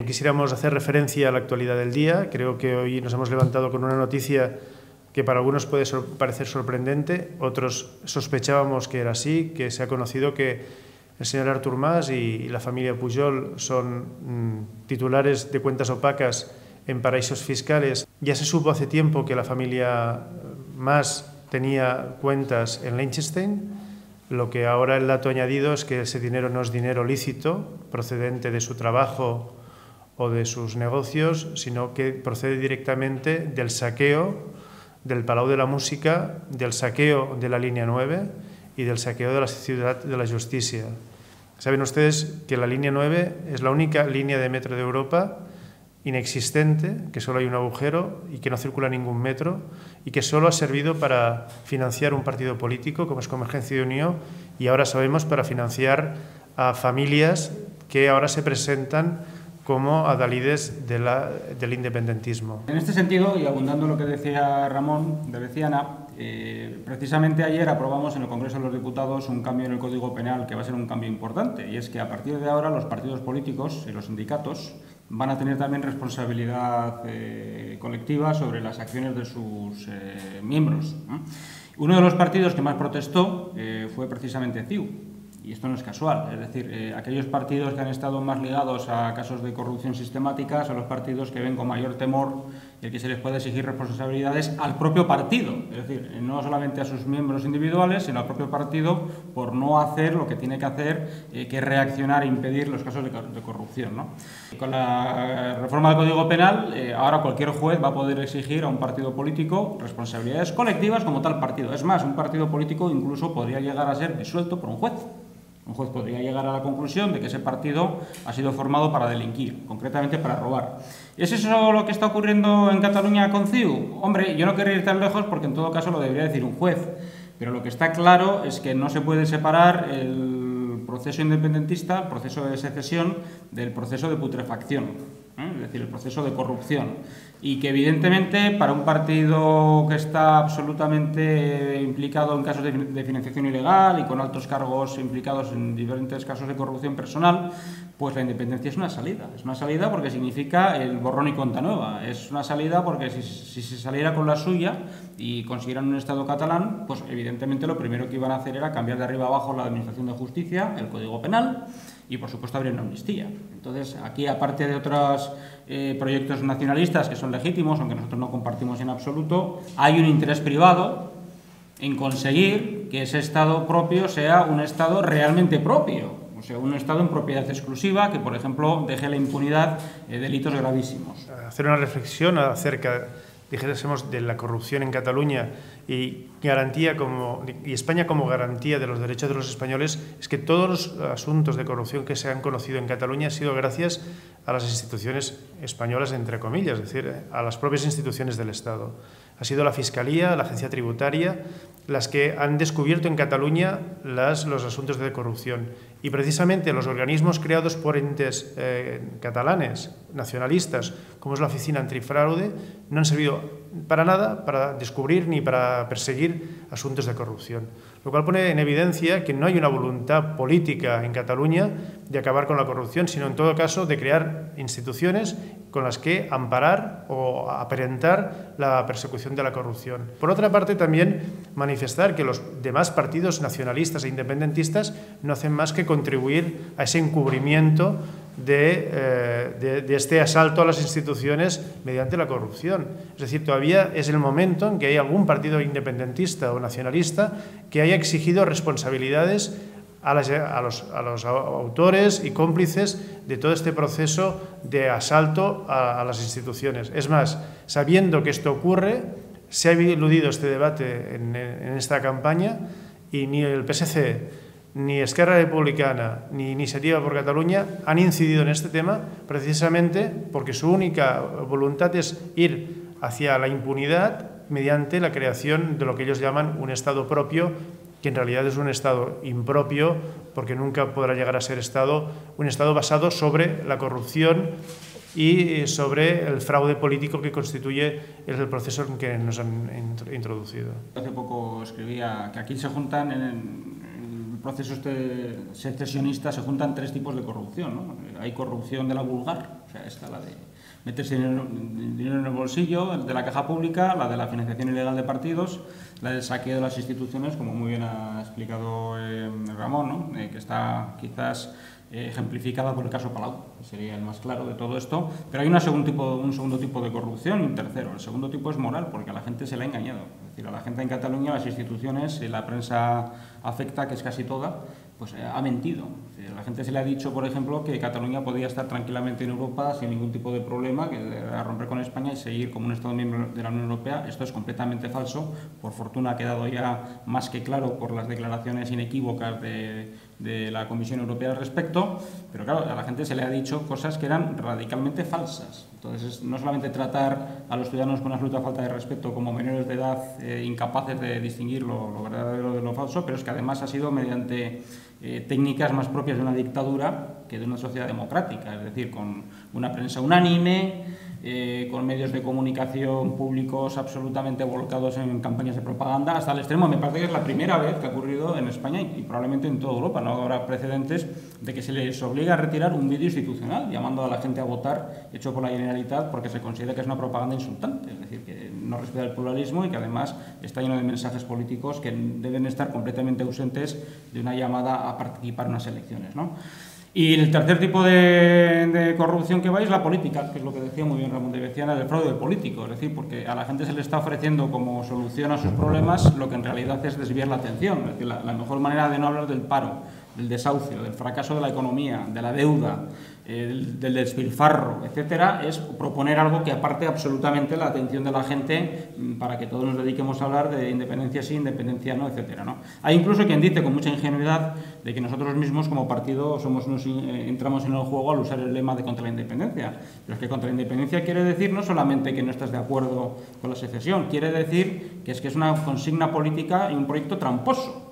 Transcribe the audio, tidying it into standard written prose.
Quisiéramos hacer referencia a la actualidad del día. Creo que hoy nos hemos levantado con una noticia que para algunos puede parecer sorprendente, otros sospechábamos que era así, que se ha conocido que el señor Artur Mas y la familia Pujol son titulares de cuentas opacas en paraísos fiscales. Ya se supo hace tiempo que la familia Mas tenía cuentas en Liechtenstein. Lo que ahora el dato añadido es que ese dinero no es dinero lícito, procedente de su trabajo o de sus negocios, sino que procede directamente del saqueo del Palau de la Música, del saqueo de la Línea 9 y del saqueo de la Ciudad de la Justicia. Saben ustedes que la Línea 9 es la única línea de metro de Europa inexistente, que solo hay un agujero y que no circula ningún metro y que solo ha servido para financiar un partido político como es Convergencia y Unió, y ahora sabemos para financiar a familias que ahora se presentan como adalides del independentismo. En este sentido, y abundando en lo que decía Ramón de Veciana, precisamente ayer aprobamos en el Congreso de los Diputados un cambio en el Código Penal que va a ser un cambio importante, y es que a partir de ahora los partidos políticos y los sindicatos van a tener también responsabilidad colectiva sobre las acciones de sus miembros. Uno de los partidos que más protestó fue precisamente CiU. Y esto no es casual, es decir, aquellos partidos que han estado más ligados a casos de corrupción sistemática son los partidos que ven con mayor temor el que se les pueda exigir responsabilidades al propio partido, es decir, no solamente a sus miembros individuales, sino al propio partido por no hacer lo que tiene que hacer, que es reaccionar e impedir los casos de corrupción, ¿no? Con la reforma del Código Penal, ahora cualquier juez va a poder exigir a un partido político responsabilidades colectivas como tal partido. Es más, un partido político incluso podría llegar a ser disuelto por un juez. Un juez podría llegar a la conclusión de que ese partido ha sido formado para delinquir, concretamente para robar. ¿Es eso lo que está ocurriendo en Cataluña con CiU? Hombre, yo no querría ir tan lejos porque en todo caso lo debería decir un juez, pero lo que está claro es que no se puede separar el proceso independentista, el proceso de secesión, del proceso de putrefacción, es decir, el proceso de corrupción. Y que evidentemente para un partido que está absolutamente implicado en casos de financiación ilegal y con altos cargos implicados en diferentes casos de corrupción personal, pues la independencia es una salida. Es una salida porque significa el borrón y cuenta nueva. Es una salida porque si se saliera con la suya y consiguieran un Estado catalán, pues evidentemente lo primero que iban a hacer era cambiar de arriba abajo la Administración de Justicia, el Código Penal y por supuesto habría una amnistía. Entonces aquí, aparte de otros proyectos nacionalistas que son legítimos, aunque nosotros no compartimos en absoluto, hay un interés privado en conseguir que ese Estado propio sea un Estado realmente propio, o sea, un Estado en propiedad exclusiva que, por ejemplo, deje la impunidad de delitos gravísimos. Hacer una reflexión acerca, dijésemos, de la corrupción en Cataluña y España como garantía de los derechos de los españoles, es que todos los asuntos de corrupción que se han conocido en Cataluña han sido gracias a las instituciones españolas, entre comillas, es decir, a las propias instituciones del Estado. Ha sido la Fiscalía, la Agencia Tributaria, las que han descubierto en Cataluña los asuntos de corrupción. Y precisamente los organismos creados por entes catalanes, nacionalistas, como es la Oficina Antifraude, no han servido para nada para descubrir ni para perseguir asuntos de corrupción. Lo cual pone en evidencia que no hay una voluntad política en Cataluña de acabar con la corrupción, sino en todo caso de crear instituciones con las que amparar o aparentar la persecución de la corrupción. Por otra parte, también manifestar que los demás partidos nacionalistas e independentistas no hacen más que contribuir a ese encubrimiento de este asalto a las instituciones mediante la corrupción. Es decir, todavía es el momento en que hay algún partido independentista o nacionalista que haya exigido responsabilidades a los autores y cómplices de todo este proceso de asalto a las instituciones. Es más, sabiendo que esto ocurre, se ha eludido este debate en esta campaña y ni el PSC, ni Esquerra Republicana, ni Iniciativa por Cataluña han incidido en este tema precisamente porque su única voluntad es ir hacia la impunidad mediante la creación de lo que ellos llaman un Estado propio, que en realidad es un Estado impropio porque nunca podrá llegar a ser un Estado basado sobre la corrupción y sobre el fraude político que constituye el proceso en que nos han introducido. Hace poco escribía que aquí se juntan el procesos secesionistas se juntan tres tipos de corrupción, ¿no? Hay corrupción de la vulgar, o sea, está la de meterse dinero en el bolsillo, de la caja pública, la de la financiación ilegal de partidos, la del saqueo de las instituciones, como muy bien ha explicado Ramón, ¿no? Que está quizás ejemplificada por el caso Palau, que sería el más claro de todo esto, pero hay un segundo tipo de corrupción y un tercero. El segundo tipo es moral, porque a la gente se le ha engañado. Es decir, a la gente en Cataluña, las instituciones, la prensa afecta, que es casi toda, pues ha mentido. Es decir, a la gente se le ha dicho, por ejemplo, que Cataluña podía estar tranquilamente en Europa sin ningún tipo de problema, que a romper con España y seguir como un Estado miembro de la Unión Europea. Esto es completamente falso. Por fortuna ha quedado ya más que claro por las declaraciones inequívocas de la Comisión Europea al respecto, pero claro, a la gente se le ha dicho cosas que eran radicalmente falsas. Entonces, no solamente tratar a los ciudadanos con una absoluta falta de respeto como menores de edad incapaces de distinguir lo verdadero de lo falso, pero es que además ha sido mediante técnicas más propias de una dictadura que de una sociedad democrática, es decir, con una prensa unánime, con medios de comunicación públicos absolutamente volcados en campañas de propaganda, hasta el extremo. Me parece que es la primera vez que ha ocurrido en España y probablemente en toda Europa, no habrá precedentes de que se les obliga a retirar un vídeo institucional llamando a la gente a votar hecho por la Generalitat porque se considera que es una propaganda insultante, es decir, que no respeta el pluralismo y que además está lleno de mensajes políticos que deben estar completamente ausentes de una llamada a participar en unas elecciones, ¿no? Y el tercer tipo de corrupción que va es la política, que es lo que decía muy bien Ramón de Veciana, del fraude político, es decir, porque a la gente se le está ofreciendo como solución a sus problemas lo que en realidad es desviar la atención. Es decir, la mejor manera de no hablar del paro, del desahucio, del fracaso de la economía, de la deuda, del despilfarro, etcétera, es proponer algo que aparte absolutamente la atención de la gente para que todos nos dediquemos a hablar de independencia sí, independencia no, etcétera, ¿no? Hay incluso quien dice con mucha ingenuidad de que nosotros mismos como partido entramos en el juego al usar el lema de contra la independencia. Pero es que contra la independencia quiere decir no solamente que no estás de acuerdo con la secesión, quiere decir que es una consigna política y un proyecto tramposo.